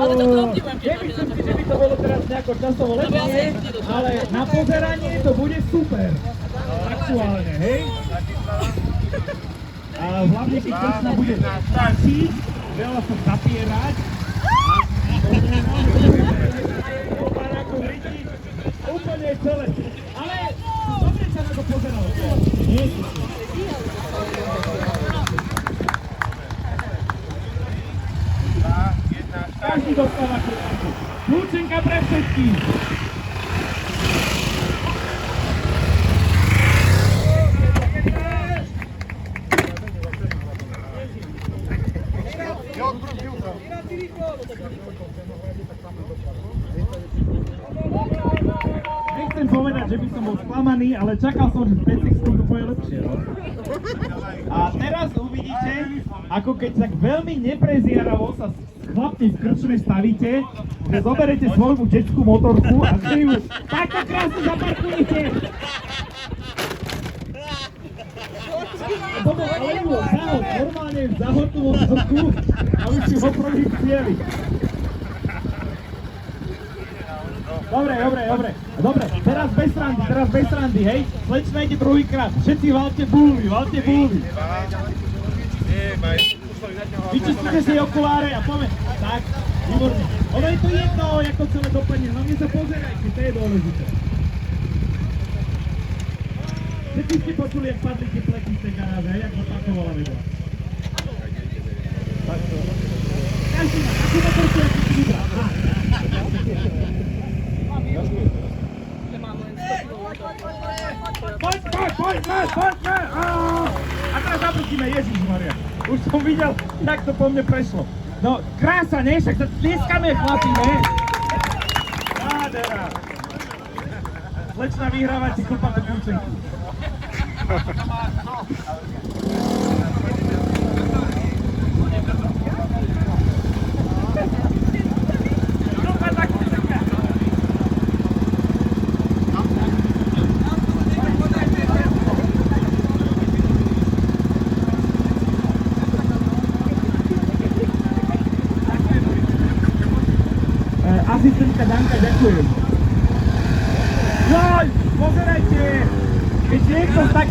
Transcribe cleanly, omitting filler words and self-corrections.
Nemyslím si, že by to bolo teraz nejako časovo lepšie, ale na pozeranie to bude super. Aktuálne, hej? A hlavne keď Kršna bude stačiť, veľa sa zapierať. Úplne celé. Ale dobre sa na to pozeralo. Nie, každý dostáva kľúčenku. Kľúčenka pre všetkých. Nechcem povedať, že by som bol sklamaný, ale čakal som, že z 5 to bude lepšie. No? A teraz uvidíte, ako keď tak veľmi nepreziaravo sa chlapci v krčme stavíte, že zoberete svoju detskú motorku a že ju takto krásne zaparkujete. A potom Olevu zahod, normálne zahodnú motorku a už si ho prvý cieli. Dobre, teraz bez randy, hej? Slečna ide druhýkrát, všetci valte bulvy. Vyčistite si okuláre a poďme. Tak, výborne. Ono je to jedno, ako celé dopadne, hlavne sa pozerajte, to je dôležité. Všetci ste počuli, jak padli tie pleky z tej garáže, jak zaparkovala vedľa. Každý má takú motorku, jak si vybral. Poďme! A teraz zapustíme, Ježišmaria. Už som videl, jak to po mne prešlo. No, krása, ne? Však sa tlieskame, chlapi, ne? Nádhera. Slečna vyhrávať si chlpatú kľúčenku. Asistentka Danka, ďakujem. Joj, pozerajte, keď niekto tak